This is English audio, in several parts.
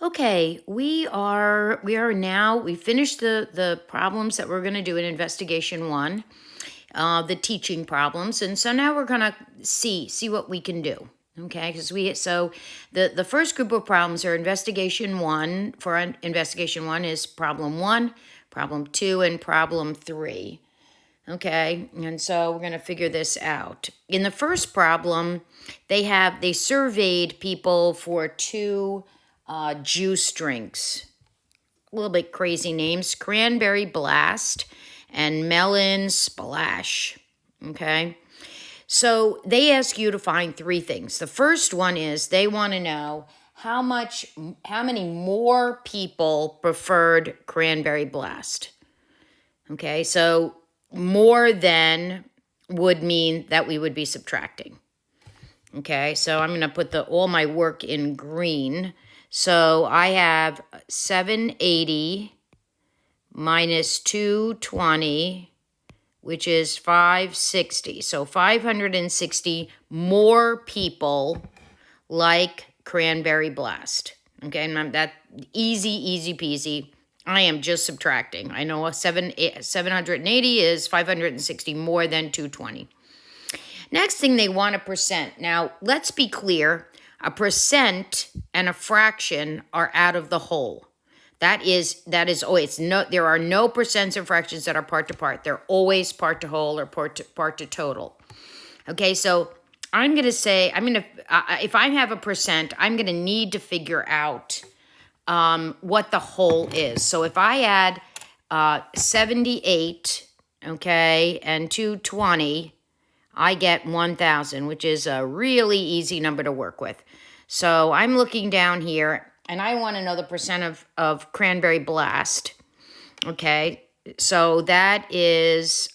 Okay, we finished the problems that we're going to do in investigation one, the teaching problems, and so now we're going to see what we can do. Okay, because the first group of problems are investigation one. Investigation one is problem one, problem two, and problem three. Okay, and so we're going to figure this out. In the first problem, they surveyed people for two juice drinks. A little bit crazy names: Cranberry Blast and Melon Splash. Okay, so they ask you to find three things. The first one is they want to know how many more people preferred Cranberry Blast. Okay, so more than would mean that we would be subtracting. Okay, so I'm going to put all my work in green. So I have 780 minus 220, which is 560. So 560 more people like Cranberry Blast. Okay, and that easy peasy. I am just subtracting. I know 780 is 560 more than 220. Next thing, they want a percent. Now, let's be clear. A percent and a fraction are out of the whole. There are no percents and fractions that are part to part. They're always part to whole or part to total. Okay, so if I have a percent, I'm going to need to figure out what the whole is. So if I add 78, okay, and 220, I get 1,000, which is a really easy number to work with. So I'm looking down here, and I want to know the percent of Cranberry Blast. Okay, so that is,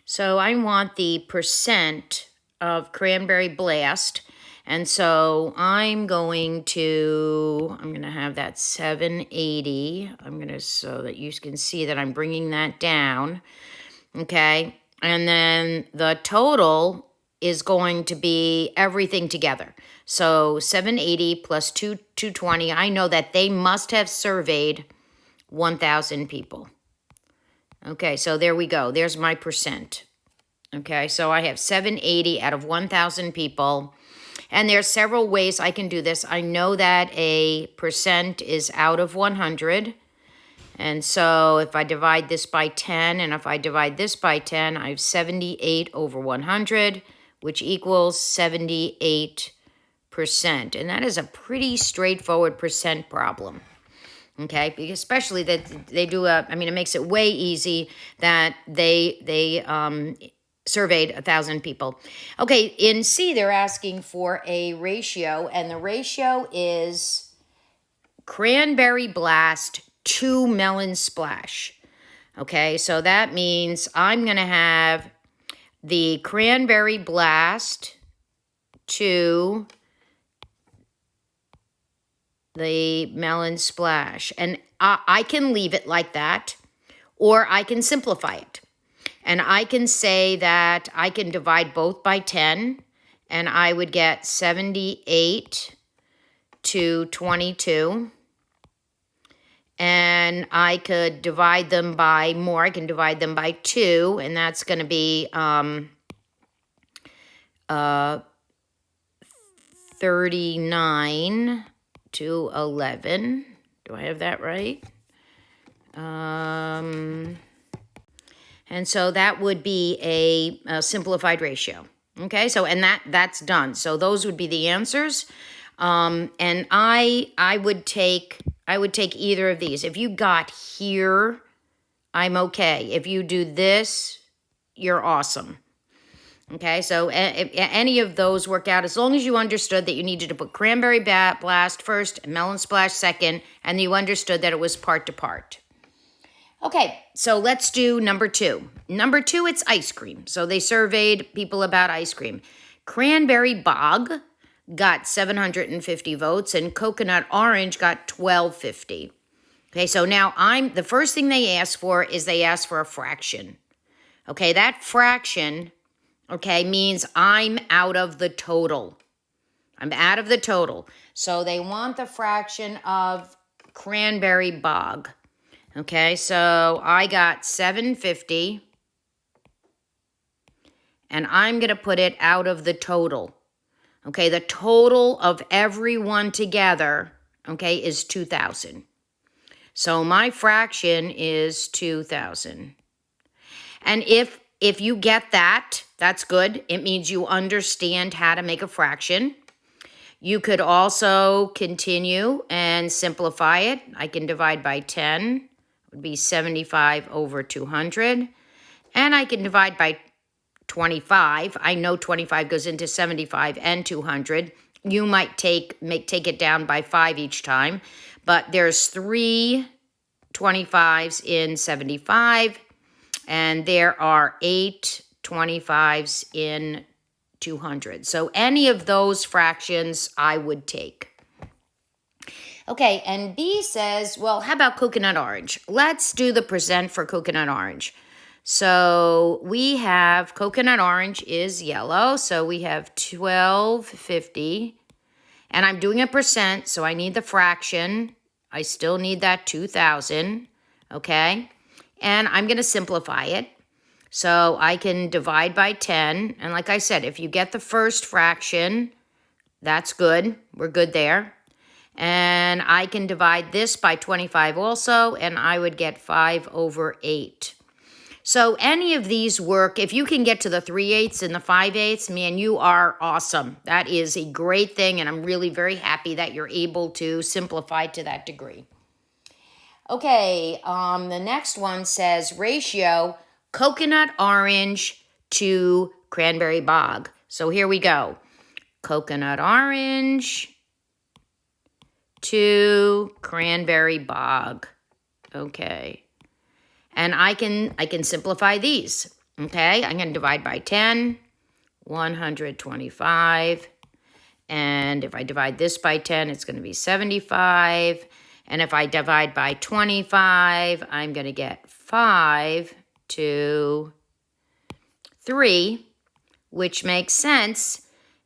so I want the percent of Cranberry Blast. And so I'm going to have that 780. So that you can see that I'm bringing that down. Okay. And then the total is going to be everything together. So 780 plus 220. I know that they must have surveyed 1,000 people. Okay, so there we go. There's my percent. Okay, so I have 780 out of 1,000 people. And there's several ways I can do this. I know that a percent is out of 100. And so if I divide this by 10, and if I divide this by 10, I have 78 over 100, which equals 78%. And that is a pretty straightforward percent problem. Okay, because especially that they do it makes it way easy that they surveyed 1,000 people. Okay, in C, they're asking for a ratio, and the ratio is Cranberry Blast to Melon Splash. Okay, so that means I'm going to have the Cranberry Blast to the Melon Splash. And I can leave it like that, or I can simplify it. And I can say that I can divide both by 10, and I would get 78 to 22. And I could divide them by more. I can divide them by 2, and that's going to be 39 to 11. Do I have that right? And so that would be a simplified ratio. Okay, so and that's done. So those would be the answers. And I would take either of these. If you got here, I'm okay. If you do this, you're awesome. Okay, so any of those work out as long as you understood that you needed to put Cranberry Blast first and Melon Splash second, and you understood that it was part to part. Okay, so let's do number 2. Number 2, it's ice cream. So they surveyed people about ice cream. Cranberry Bog got 750 votes, and Coconut Orange got 1,250. Okay, so now the first thing they ask for a fraction. Okay, that fraction, okay, means I'm out of the total. I'm out of the total. So they want the fraction of Cranberry Bog. Okay, so I got 750. And I'm going to put it out of the total. Okay, the total of everyone together, okay, is 2,000. So my fraction is 2,000. And if you get that, that's good. It means you understand how to make a fraction. You could also continue and simplify it. I can divide by 10. It would be 75 over 200. And I can divide by 25. I know 25 goes into 75 and 200. You might take it down by 5 each time. But there's 3 25s in 75. And there are 8 25s in 200. So any of those fractions I would take. Okay, and B says, well, how about coconut orange? Let's do the percent for coconut orange. So we have coconut orange is yellow, so we have 1250. And I'm doing a percent, so I need the fraction. I still need that 2,000, okay? And I'm going to simplify it. So I can divide by 10. And like I said, if you get the first fraction, that's good. We're good there. And I can divide this by 25 also, and I would get 5 over 8. So any of these work. If you can get to the 3/8 and the 5/8, man, you are awesome. That is a great thing, and I'm really very happy that you're able to simplify to that degree. Okay, the next one says ratio coconut orange to cranberry bog. So here we go. Coconut orange to cranberry bog. Okay. And I can simplify these. Okay? I'm going to divide by 10, 125. And if I divide this by 10, it's going to be 75. And if I divide by 25, I'm going to get 5 to 3, which makes sense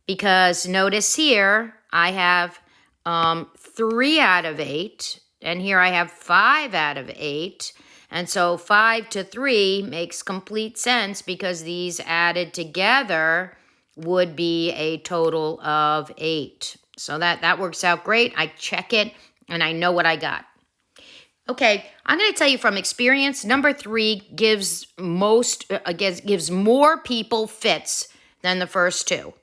because notice here I have 3 out of 8, and here I have 5 out of 8. And so 5 to 3 makes complete sense because these added together would be a total of 8. So that works out great. I check it, and I know what I got. Okay, I'm going to tell you from experience, number 3 gives more people fits than the first 2.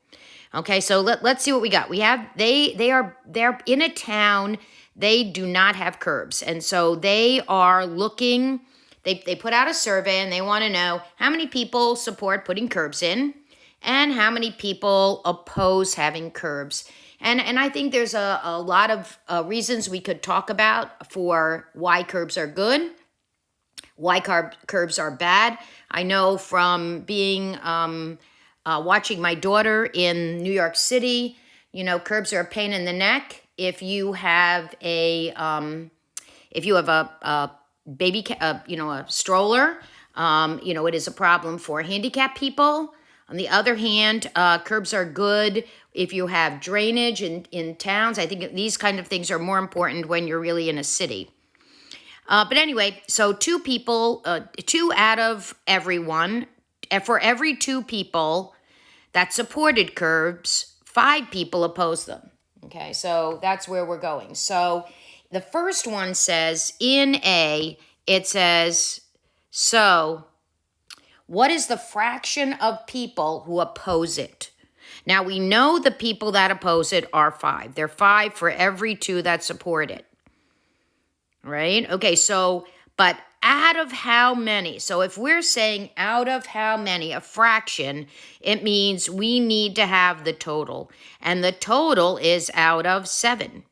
Okay, so let's see what we got. We have they're in a town. They do not have curbs, and so they are looking. They put out a survey, and they want to know how many people support putting curbs in, and how many people oppose having curbs. And I think there's a lot of reasons we could talk about for why curbs are good, why curbs are bad. I know from being watching my daughter in New York City, curbs are a pain in the neck. If you have a baby, a stroller, it is a problem for handicapped people. On the other hand, curbs are good if you have drainage in towns. I think these kind of things are more important when you're really in a city. But anyway, so 2 people, 2 out of everyone, for every 2 people that supported curbs, 5 people opposed them. Okay, so that's where we're going. So the first one says, in A, it says, so what is the fraction of people who oppose it? Now, we know the people that oppose it are 5. They're 5 for every 2 that support it. Right? Okay, so, but out of how many? So if we're saying out of how many, a fraction, it means we need to have the total. And the total is out of 7.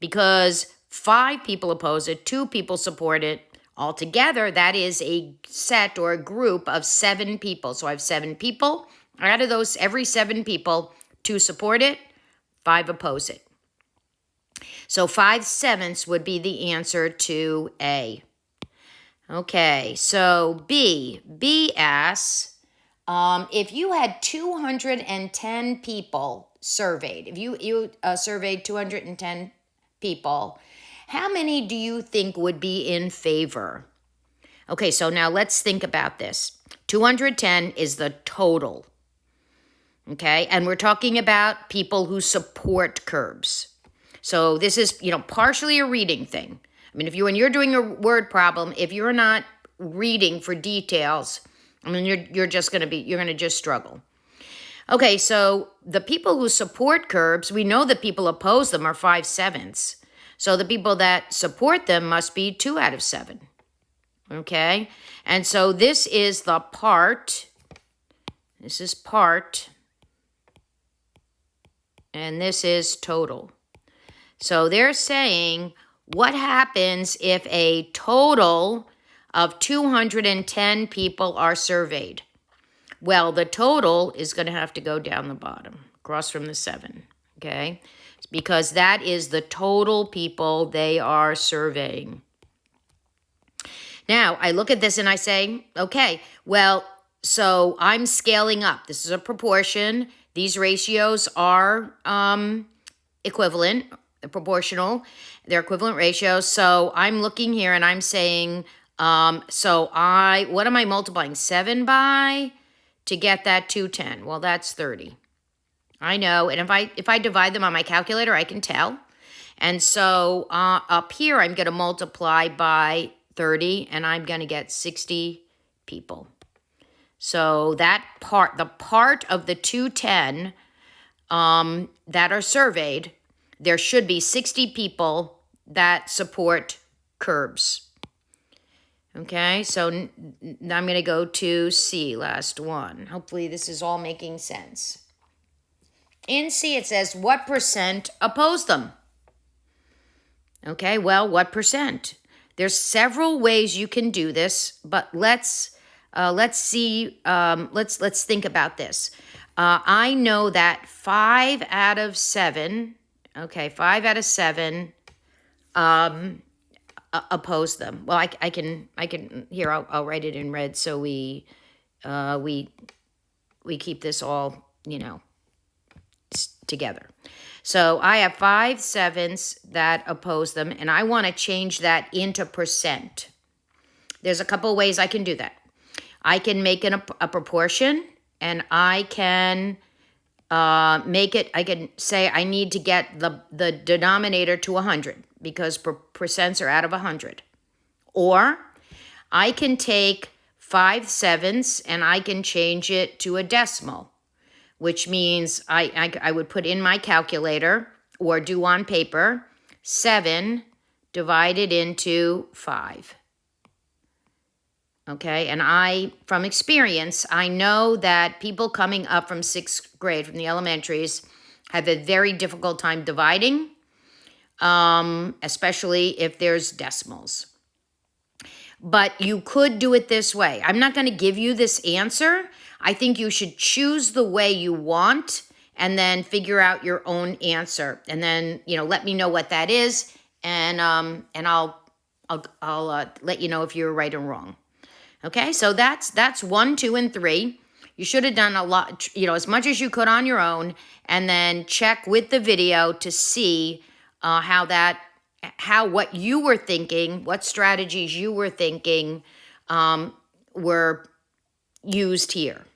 Because 5 people oppose it, 2 people support it. Altogether, that is a set or a group of 7 people. So I have 7 people. Out of those, every 7 people, 2 support it, 5 oppose it. So 5/7 would be the answer to A. Okay, so B asks, if you had 210 people surveyed, if you surveyed 210 people, how many do you think would be in favor? Okay, so now let's think about this. 210 is the total. Okay, and we're talking about people who support curbs. So this is, partially a reading thing. I mean, when you're doing a word problem, if you're not reading for details, I mean, you're going to just struggle. Okay, so the people who support curbs, we know that people oppose them are 5/7. So the people that support them must be 2 out of 7. Okay, and so this is the part. This is part. And this is total. So they're saying, what happens if a total of 210 people are surveyed? Well, the total is going to have to go down the bottom, across from the 7, okay? Because that is the total people they are surveying. Now, I look at this and I say, okay, well, so I'm scaling up. This is a proportion. These ratios are equivalent, proportional. They're equivalent ratios. So I'm looking here and I'm saying, what am I multiplying 7 by to get that 210? Well, that's 30. I know. And if I divide them on my calculator, I can tell. And so up here, I'm going to multiply by 30 and I'm going to get 60 people. So the part of the 210 that are surveyed, there should be 60 people that support curbs. Okay, so I'm going to go to C, last one. Hopefully this is all making sense. In C, it says, what percent oppose them? Okay, well, what percent? There's several ways you can do this, but let's see. Let's think about this. I know that 5 out of 7. Okay, 5 out of 7 oppose them. Well, I can here. I'll write it in red so we keep this all together. So I have 5/7 that oppose them, and I want to change that into percent. There's a couple ways I can do that. I can make it a proportion, and I can make it, I can say I need to get the denominator to 100 because percents are out of 100. Or I can take 5/7 and I can change it to a decimal, which means I would put in my calculator or do on paper 7 divided into 5. Okay, and from experience, I know that people coming up from 6th grade, from the elementaries, have a very difficult time dividing, especially if there's decimals. But you could do it this way. I'm not going to give you this answer. I think you should choose the way you want and then figure out your own answer. And then, let me know what that is, and I'll let you know if you're right or wrong. Okay, so that's 1, 2, and 3. You should have done a lot, as much as you could on your own, and then check with the video to see what you were thinking, what strategies you were thinking were used here.